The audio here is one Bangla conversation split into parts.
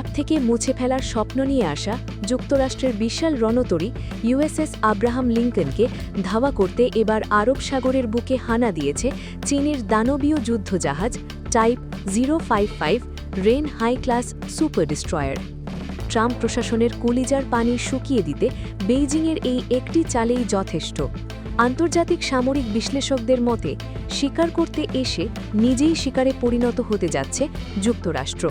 ম্যাপ থেকে মুছে ফেলার স্বপ্ন নিয়ে আসা যুক্তরাষ্ট্রের বিশাল রণতরী ইউএসএস আব্রাহাম লিঙ্কনকে ধাওয়া করতে এবার আরব সাগরের বুকে হানা দিয়েছে চীনের দানবীয় যুদ্ধজাহাজ type 055 rain high class super destroyer. Trump প্রশাসনের কলিজার পানি শুকিয়ে দিতে বেইজিংয়ের এই একটি চালেই যথেষ্ট। আন্তর্জাতিক সামরিক বিশ্লেষকদের মতে শিকার করতে এসে নিজেই শিকারে পরিণত হতে যাচ্ছে যুক্তরাষ্ট্র।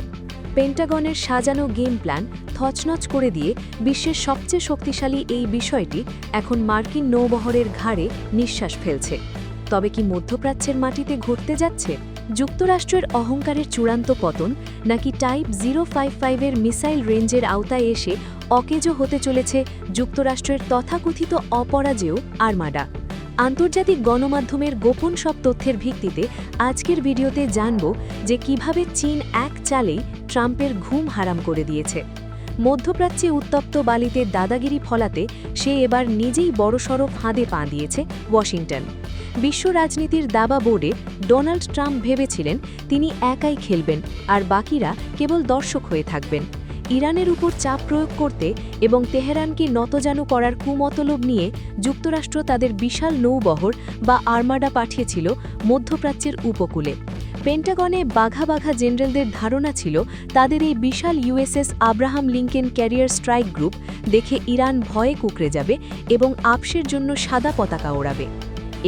পেন্টাগনের সাজানো গেম প্ল্যান থচনচ করে দিয়ে বিশ্বের সবচেয়ে শক্তিশালী এই বিষয়টি এখন মার্কিন নৌবহরের ঘাড়ে নিঃশ্বাস ফেলছে। তবে কি মধ্যপ্রাচ্যের মাটিতে ঘটতে যাচ্ছে যুক্তরাষ্ট্রের অহংকারের চূড়ান্ত পতন, নাকি টাইপ 055-এর মিসাইল রেঞ্জের আওতায় এসে অকেজো হতে চলেছে যুক্তরাষ্ট্রের তথাকথিত অপরাজেয় আর্মাডা? আন্তর্জাতিক গণমাধ্যমের গোপন সব তথ্যের ভিত্তিতে আজকের ভিডিওতে জানব যে কিভাবে চীন এক চালেই ট্রাম্পের ঘুম হারাম করে দিয়েছে। মধ্যপ্রাচ্যে উত্তপ্ত বালিতে দাদাগিরি ফলাতে সে এবার নিজেই বড়সড় ফাঁদে পা দিয়েছে ওয়াশিংটন। বিশ্ব রাজনীতির দাবা বোর্ডে ডোনাল্ড ট্রাম্প ভেবেছিলেন তিনি একাই খেলবেন আর বাকিরা কেবল দর্শক হয়ে থাকবেন। ইরানের উপর চাপ প্রয়োগ করতে এবং তেহরানকে নতজানু করার কুমতলব নিয়ে যুক্তরাষ্ট্র তাদের বিশাল নৌবহর বা আর্মাডা পাঠিয়েছিল মধ্যপ্রাচ্যের উপকূলে। পেন্টাগনে বাঘা বাঘা জেনারেলদের ধারণা ছিল তাদের এই বিশাল USS Abraham Lincoln carrier strike group দেখে ইরান ভয়ে কুঁকড়ে যাবে এবং আপসের জন্য সাদা পতাকা ওড়াবে।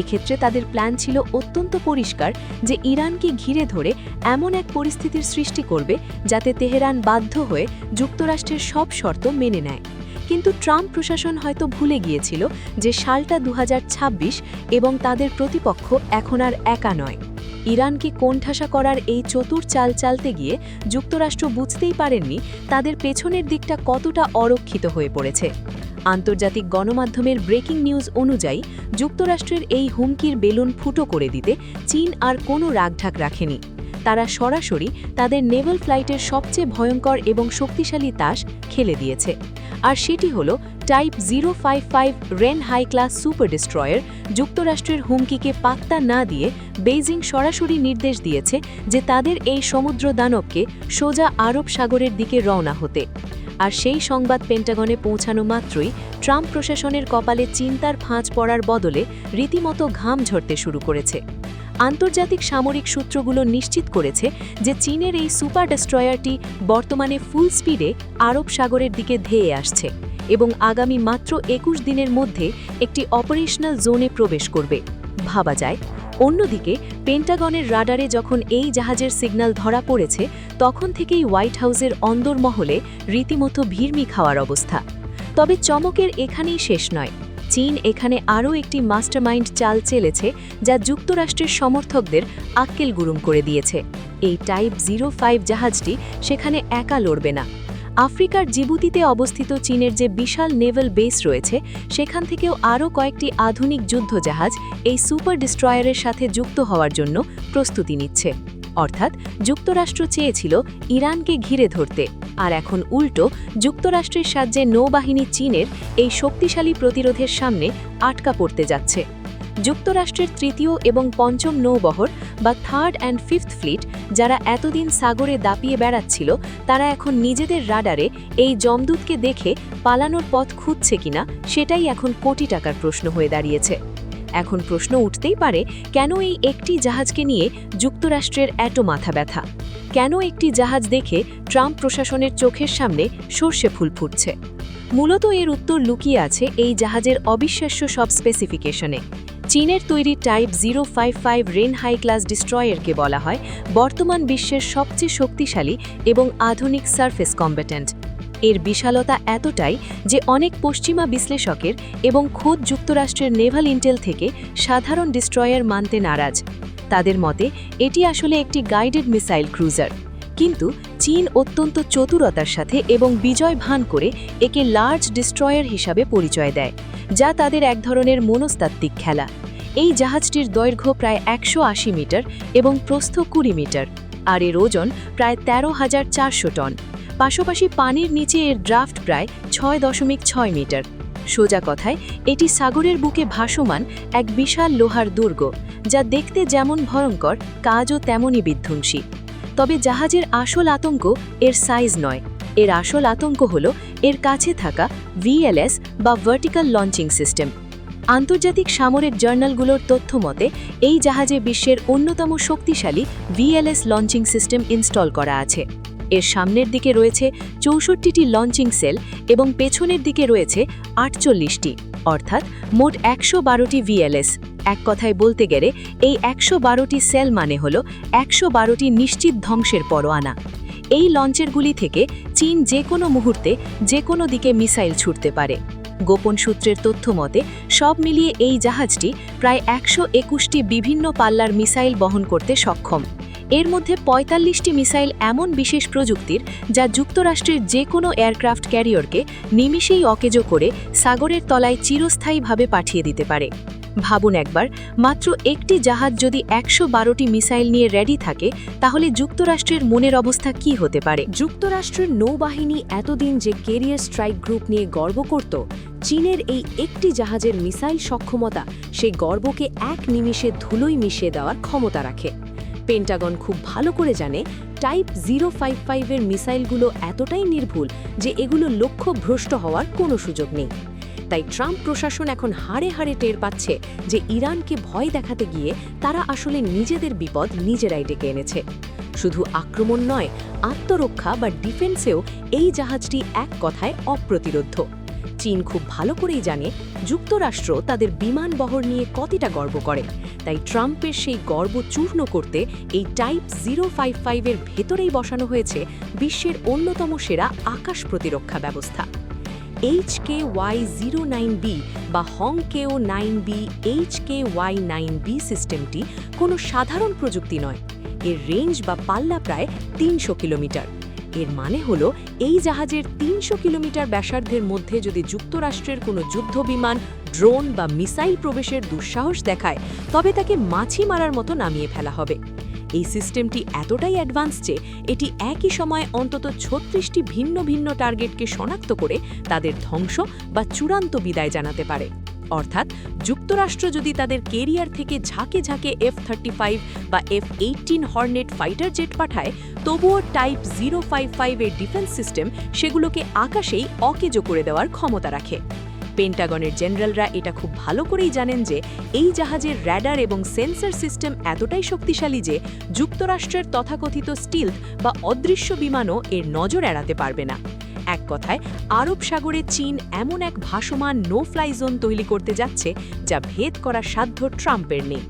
এক্ষেত্রে তাদের প্ল্যান ছিল অত্যন্ত পরিষ্কার যে ইরানকে ঘিরে ধরে এমন এক পরিস্থিতির সৃষ্টি করবে যাতে তেহরান বাধ্য হয়ে যুক্তরাষ্ট্রের সব শর্ত মেনে নেয়। কিন্তু ট্রাম্প প্রশাসন হয়তো ভুলে গিয়েছিল যে সালটা 2026 এবং তাদের প্রতিপক্ষ এখন আর একা নয়। ইরানকে কোণঠাসা করার এই চতুর চাল চালতে গিয়ে যুক্তরাষ্ট্র বুঝতেই পারেননি তাদের পেছনের দিকটা কতটা অরক্ষিত হয়ে পড়েছে। আন্তর্জাতিক গণমাধ্যমের ব্রেকিং নিউজ অনুযায়ী যুক্তরাষ্ট্রের এই হুমকির বেলুন ফুটো করে দিতে চীন আর কোনো রাগঢাক রাখেনি। তারা সরাসরি তাদের নেভাল ফ্লাইটের সবচেয়ে ভয়ঙ্কর এবং শক্তিশালী তাস খেলে দিয়েছে। আর সেটি হল type 055 rain high class super destroyer. যুক্তরাষ্ট্রের হুমকিকে পাত্তা না দিয়ে বেইজিং সরাসরি নির্দেশ দিয়েছে যে তাদের এই সমুদ্র দানবকে সোজা আরব সাগরের দিকে রওনা হতে। আর সেই সংবাদ পেন্টাগনে পৌঁছানো মাত্রই ট্রাম্প প্রশাসনের কপালে চিন্তার ফাঁচ পড়ার বদলে রীতিমতো ঘাম ঝরতে শুরু করেছে। আন্তর্জাতিক সামরিক সূত্রগুলো নিশ্চিত করেছে যে চীনের এই সুপার ডিস্ট্রয়ারটি বর্তমানে ফুল স্পিডে আরব সাগরের দিকে ধেয়ে আসছে এবং আগামী মাত্র 21 দিনের মধ্যে একটি অপারেশনাল জোনে প্রবেশ করবে। ভাবা যায়, অন্যদিকে পেন্টাগনের রাডারে যখন এই জাহাজের সিগন্যাল ধরা পড়েছে তখন থেকেই হোয়াইট হাউসের অন্দরমহলে রীতিমতো ভিড়মি খাওয়ার অবস্থা। তবে চমকের এখানেই শেষ নয়। চীন এখানে আরও একটি মাস্টারমাইন্ড চাল চেলেছে যা যুক্তরাষ্ট্রের সমর্থকদের আক্কেল গুরুম করে দিয়েছে। এই টাইপ 05 জাহাজটি সেখানে একা লড়বে না। আফ্রিকার জিবুতিতে অবস্থিত চীনের যে বিশাল নেভাল বেস রয়েছে সেখান থেকেও আরও কয়েকটি আধুনিক যুদ্ধজাহাজ এই সুপার ডিস্ট্রয়ারের সাথে যুক্ত হওয়ার জন্য প্রস্তুতি নিচ্ছে। অর্থাৎ যুক্তরাষ্ট্র চেয়েছিল ইরানকে ঘিরে ধরতে, আর এখন উল্টো যুক্তরাষ্ট্রের সাহায্যে নৌবাহিনী চীনের এই শক্তিশালী প্রতিরোধের সামনে আটকা পড়তে যাচ্ছে। যুক্তরাষ্ট্রের তৃতীয় এবং পঞ্চম নৌবহর বা থার্ড অ্যান্ড ফিফথ ফ্লিট, যারা এতদিন সাগরে দাপিয়ে বেড়াচ্ছিল, তারা এখন নিজেদের রাডারে এই যমদূতকে দেখে পালানোর পথ খুঁজছে কিনা সেটাই এখন কোটি টাকার প্রশ্ন হয়ে দাঁড়িয়েছে। এখন প্রশ্ন উঠতেই পারে, কেন এই একটি জাহাজকে নিয়ে যুক্তরাষ্ট্রের এত মাথা ব্যথা? কেন একটি জাহাজ দেখে ট্রাম্প প্রশাসনের চোখের সামনে সর্ষে ফুল ফুটছে? মূলত এর উত্তর লুকিয়ে আছে এই জাহাজের অবিশ্বাস্য সব স্পেসিফিকেশনে। চীনের তৈরি টাইপ 055 রেন হাই ক্লাস ডিস্ট্রয়ারকে বলা হয় বর্তমান বিশ্বের সবচেয়ে শক্তিশালী এবং আধুনিক সারফেস কম্ব্যাটেন্ট। এর বিশালতা এতটাই যে অনেক পশ্চিমা বিশ্লেষকের এবং খোদ যুক্তরাষ্ট্রের নেভাল ইন্টেল থেকে সাধারণ ডিস্ট্রয়ার মানতে নারাজ। তাদের মতে এটি আসলে একটি গাইডেড মিসাইল ক্রুজার। কিন্তু চীন অত্যন্ত চতুরতার সাথে এবং বিজয় ভান করে একে লার্জ ডিস্ট্রয়ার হিসাবে পরিচয় দেয়, যা তাদের এক ধরনের মনস্তাত্ত্বিক খেলা। এই জাহাজটির দৈর্ঘ্য প্রায় 180 মিটার এবং প্রস্থ 20 মিটার, আর এর ওজন প্রায় 13,400 টন। পাশাপাশি পানির নিচে এর ড্রাফট প্রায় 6.6 মিটার। সোজা কথায় এটি সাগরের বুকে ভাসমান এক বিশাল লোহার দুর্গ, যা দেখতে যেমন ভয়ঙ্কর কাজও তেমনই বিধ্বংসী। তবে জাহাজের আসল আতঙ্ক এর সাইজ নয়, এর আসল আতঙ্ক হল এর কাছে থাকা ভিএলএস বা ভার্টিক্যাল লঞ্চিং সিস্টেম। আন্তর্জাতিক সামরিক জার্নালগুলোর তথ্য মতে এই জাহাজে বিশ্বের অন্যতম শক্তিশালী ভিএলএস লঞ্চিং সিস্টেম ইনস্টল করা আছে। এর সামনের দিকে রয়েছে ৬৪টি লঞ্চিং সেল এবং পেছনের দিকে রয়েছে ৪৮টি, অর্থাৎ মোট ১১২টি ভিএলএস। এক কথায় বলতে গেলে এই ১১২টি সেল মানে হল ১১২টি নিশ্চিত ধ্বংসের পরোয়ানা। এই লঞ্চেরগুলি থেকে চীন যে কোনো মুহূর্তে যে কোনো দিকে মিসাইল ছুটতে পারে। গোপন সূত্রের তথ্য মতে সব মিলিয়ে এই জাহাজটি প্রায় ১২১টি বিভিন্ন পাল্লার মিসাইল বহন করতে সক্ষম। এর মধ্যে ৪৫টি মিসাইল এমন বিশেষ প্রযুক্তির যা যুক্তরাষ্ট্রের যে কোনো এয়ারক্রাফট ক্যারিয়রকে নিমিষেই অকেজো করে সাগরের তলায় চিরস্থায়ীভাবে পাঠিয়ে দিতে পারে। ভাবুন একবার, মাত্র একটি জাহাজ যদি ১১২টি মিসাইল নিয়ে রেডি থাকে, তাহলে যুক্তরাষ্ট্রের মনের অবস্থা কি হতে পারে? যুক্তরাষ্ট্রের নৌবাহিনী এতদিন যে কেরিয়ার স্ট্রাইক গ্রুপ নিয়ে গর্ব করত, চীনের এই একটি জাহাজের মিসাইল সক্ষমতা সেই গর্বকে এক নিমিষে ধুলোয় মিশিয়ে দেওয়ার ক্ষমতা রাখে। পেন্টাগন খুব ভালো করে জানে টাইপ 055-এর মিসাইলগুলো এতটাই নির্ভুল যে এগুলো লক্ষ্য ভ্রষ্ট হওয়ার কোনো সুযোগ নেই। তাই ট্রাম্প প্রশাসন এখন হাড়ে হাড়ে টের পাচ্ছে যে ইরানকে ভয় দেখাতে গিয়ে তারা আসলে নিজেদের বিপদ নিজেরাই ডেকে এনেছে। শুধু আক্রমণ নয়, আত্মরক্ষা বা ডিফেন্সেও এই জাহাজটি এক কথায় অপ্রতিরোধ্য। চীন খুব ভালো করেই জানে যুক্তরাষ্ট্র তাদের বিমান বহর নিয়ে কতটা গর্ব করে, তাই ট্রাম্পের সেই গর্ব চূর্ণ করতে এই টাইপ 055-এর ভেতরেই বসানো হয়েছে বিশ্বের অন্যতম সেরা আকাশ প্রতিরক্ষা ব্যবস্থা। HKY-09B বা HKO-9B HKY-9B সিস্টেমটি কোনো সাধারণ প্রযুক্তি নয়। এর রেঞ্জ বা পাল্লা প্রায় ৩০০ কিলোমিটার। এর মানে হলো এই জাহাজের ৩০০ কিলোমিটার ব্যাসার্ধের মধ্যে যদি যুক্তরাষ্ট্রের কোনো যুদ্ধবিমান, ড্রোন বা মিসাইল প্রবেশের দুঃসাহস দেখায়, তবে তাকে মাছি মারার মতো নামিয়ে ফেলা হবে। এই সিস্টেমটি এতটাই অ্যাডভান্স যে এটি একই সময়ে অন্তত ৩৬টি ভিন্ন ভিন্ন টার্গেটকে শনাক্ত করে তাদের ধ্বংস বা চূড়ান্ত বিদায় জানাতে পারে। অর্থাৎ যুক্তরাষ্ট্র যদি তাদের কেরিয়ার থেকে ঝাঁকে ঝাঁকে F-35 বা F-18 হর্নেট ফাইটার জেট পাঠায়, তবুও টাইপ 055-এর ডিফেন্স সিস্টেম সেগুলোকে আকাশেই অকেজো করে দেওয়ার ক্ষমতা রাখে। পেন্টাগনের জেনারেলরা এটা খুব ভালো করেই জানেন যে এই জাহাজের র্যাডার এবং সেন্সর সিস্টেম এতটাই শক্তিশালী যে যুক্তরাষ্ট্রের তথাকথিত স্টিলথ বা অদৃশ্য বিমানও এর নজর এড়াতে পারবে না। এক কথায় আরব সাগরে চীন এমন এক ভাসমান নো ফ্লাই জোন তৈরি করতে যাচ্ছে যা ভেদ করার সাধ্য ট্রাম্পের নেই।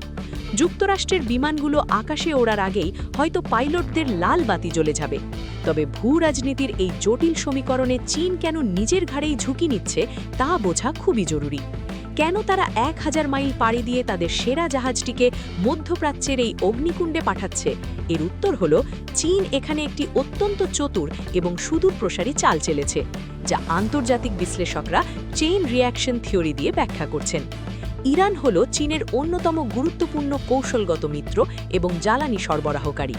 যুক্তরাষ্ট্রের বিমানগুলো আকাশে ওড়ার আগেই হয়তো পাইলটদের লাল বাতি জ্বলে যাবে। তবে ভূ রাজনীতির এই জটিল সমীকরণে চীন কেন নিজের ঘাড়েই ঝুঁকি নিচ্ছে তা বোঝা খুবই জরুরি। কেন তারা ১০০০ মাইল পাড়ি দিয়ে তাদের সেরা জাহাজটিকে মধ্যপ্রাচ্যের এই অগ্নিকুণ্ডে পাঠাচ্ছে? এর উত্তর হলো চীন এখানে একটি অত্যন্ত চতুর এবং সুদূরপ্রসারী চাল চেলেছে, যা আন্তর্জাতিক বিশ্লেষকরা চেইন রিঅ্যাকশন থিওরি দিয়ে ব্যাখ্যা করছেন। ইরান হল চীনের অন্যতম গুরুত্বপূর্ণ কৌশলগত মিত্র এবং জ্বালানি সরবরাহকারী।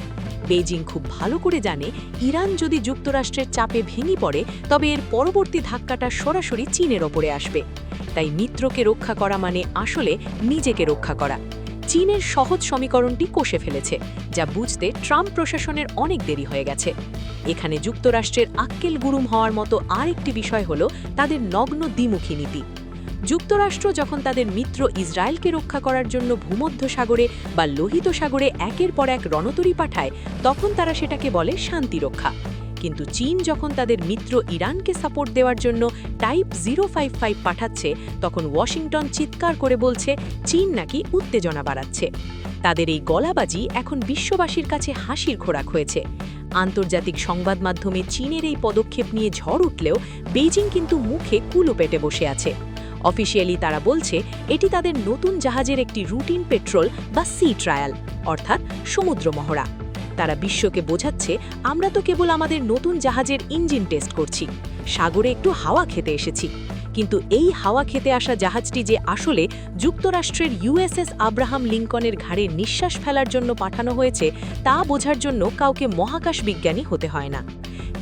বেইজিং খুব ভালো করে জানে ইরান যদি যুক্তরাষ্ট্রের চাপে ভেঙে পড়ে, তবে এর পরবর্তী ধাক্কাটা সরাসরি চীনের ওপরে আসবে। তাই মিত্রকে রক্ষা করা মানে আসলে নিজেকে রক্ষা করা। চীনের সহজ সমীকরণটি কষে ফেলেছে, যা বুঝতে ট্রাম্প প্রশাসনের অনেক দেরি হয়ে গেছে। এখানে যুক্তরাষ্ট্রের আক্কেল গুরুম হওয়ার মতো আরেকটি বিষয় হলো তাদের নগ্ন দ্বিমুখী নীতি। যুক্তরাষ্ট্র যখন তাদের মিত্র ইসরায়েলকে রক্ষা করার জন্য ভূমধ্যসাগরে বা লোহিত সাগরে একের পর এক রণতরী পাঠায়, তখন তারা সেটাকে বলে শান্তি রক্ষা। কিন্তু চীন যখন তাদের মিত্র ইরানকে সাপোর্ট দেওয়ার জন্য টাইপ 055 পাঠাচ্ছে, তখন ওয়াশিংটন চিৎকার করে বলছে চীন নাকি উত্তেজনা বাড়াচ্ছে। তাদের এই গলাবাজি এখন বিশ্ববাসীর কাছে হাসির খোরাক হয়েছে। আন্তর্জাতিক সংবাদ মাধ্যমে চীনের এই পদক্ষেপ নিয়ে ঝড় উঠলেও বেইজিং কিন্তু মুখে কুলো পেটে বসে আছে। অফিসিয়ালি তারা বলছে এটি তাদের নতুন জাহাজের একটি রুটিন পেট্রোল বা সি ট্রায়াল, অর্থাৎ সমুদ্র মহড়া। তারা বিশ্বকে বোঝাচ্ছে আমরা তো কেবল আমাদের নতুন জাহাজের ইঞ্জিন টেস্ট করছি, সাগরে একটু হাওয়া খেতে এসেছি। কিন্তু এই হাওয়া খেতে আসা জাহাজটি যে আসলে যুক্তরাষ্ট্রের USS আব্রাহাম লিঙ্কনের ঘাড়ে নিঃশ্বাস ফেলার জন্য পাঠানো হয়েছে, তা বোঝার জন্য কাউকে মহাকাশ বিজ্ঞানী হতে হয় না।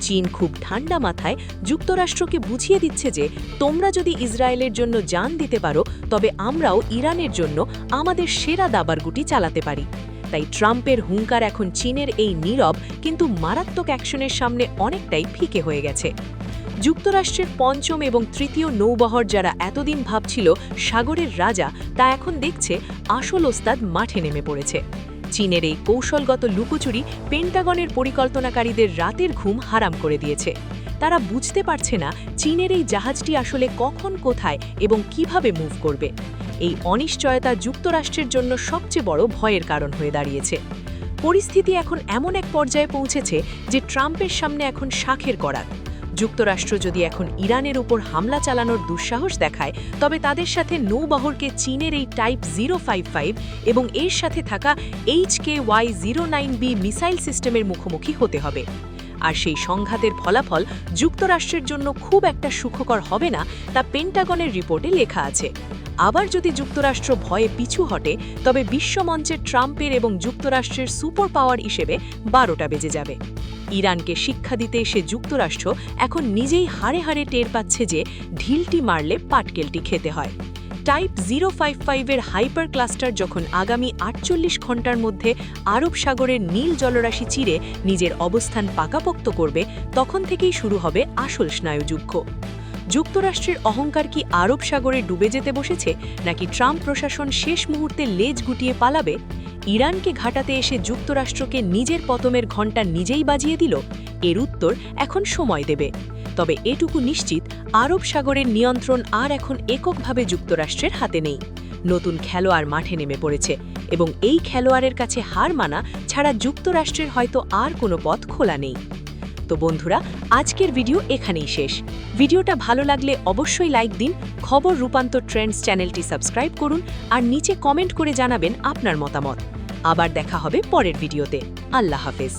চীন খুব ঠান্ডা মাথায় যুক্তরাষ্ট্রকে বুঝিয়ে দিচ্ছে যে তোমরা যদি ইসরায়েলের জন্য জান দিতে পারো, তবে আমরাও ইরানের জন্য আমাদের সেরা দাবারগুটি চালাতে পারি। তাই ট্রাম্পের হুঙ্কার এখন চীনের এই নীরব কিন্তু মারাত্মক অ্যাকশনের সামনে অনেকটাই ফিকে হয়ে গেছে। যুক্তরাষ্ট্রের পঞ্চম এবং তৃতীয় নৌবহর যারা এতদিন ভাবছিল সাগরের রাজা, তা এখন দেখছে আসল ওস্তাদ মাঠে নেমে পড়েছে। চীনের এই কৌশলগত লুকোচুরি পেন্টাগনের পরিকল্পনাকারীদের রাতের ঘুম হারাম করে দিয়েছে। তারা বুঝতে পারছে না চীনের এই জাহাজটি আসলে কখন, কোথায় এবং কিভাবে মুভ করবে। এই অনিশ্চয়তা যুক্তরাষ্ট্রের জন্য সবচেয়ে বড় ভয়ের কারণ হয়ে দাঁড়িয়েছে। পরিস্থিতি এখন এমন এক পর্যায়ে পৌঁছেছে যে ট্রাম্পের সামনে এখন শাখের করাত। যুক্তরাষ্ট্র যদি এখন ইরানের উপর হামলা চালানোর দুঃসাহস দেখায়, তবে তাদের সাথে নৌবহরকে চীনের এই টাইপ 055 এবং এর সাথে থাকা HKY-09B মিসাইল সিস্টেমের মুখোমুখি হতে হবে। আর সেই সংঘাতের ফলাফল যুক্তরাষ্ট্রের জন্য খুব একটা সুখকর হবে না, তা পেন্টাগনের রিপোর্টে লেখা আছে। আবার যদি যুক্তরাষ্ট্র ভয়ে পিছু হটে, তবে বিশ্বমঞ্চে ট্রাম্পের এবং যুক্তরাষ্ট্রের সুপার পাওয়ার হিসেবে 12টা বেজে যাবে। ইরানকে শিক্ষা দিতে এসে যুক্তরাষ্ট্র এখন নিজেই হাড়ে হাড়ে টের পাচ্ছে যে ঢিলটি মারলে পাটকেলটি খেতে হয়। টাইপ 055-এর হাইপার ক্লাস্টার যখন আগামী 48 ঘন্টার মধ্যে আরব সাগরের নীল জলরাশি চিরে নিজের অবস্থান পাকাপোক্ত করবে, তখন থেকেই শুরু হবে আসল স্নায়ুযুদ্ধ। যুক্তরাষ্ট্রের অহংকার কি আরব সাগরে ডুবে যেতে বসেছে, নাকি ট্রাম্প প্রশাসন শেষ মুহূর্তে লেজ গুটিয়ে পালাবে? ইরানকে ঘাটাতে এসে যুক্তরাষ্ট্রকে নিজের পতনের ঘণ্টা নিজেই বাজিয়ে দিল? এর উত্তর এখন সময় দেবে। তবে এটুকু নিশ্চিত, আরব সাগরের নিয়ন্ত্রণ আর এখন এককভাবে যুক্তরাষ্ট্রের হাতে নেই। নতুন খেলোয়াড় মাঠে নেমে পড়েছে এবং এই খেলোয়াড়ের কাছে হার মানা ছাড়া যুক্তরাষ্ট্রের হয়তো আর কোনো পথ খোলা নেই। তো বন্ধুরা, আজকের ভিডিও এখানেই শেষ। ভিডিওটা ভালো লাগলে অবশ্যই লাইক দিন, খবর রূপান্তর ট্রেন্ডস চ্যানেলটি সাবস্ক্রাইব করুন আর নিচে কমেন্ট করে জানাবেন আপনার মতামত। আবার দেখা হবে পরের ভিডিওতে। আল্লাহ হাফেজ।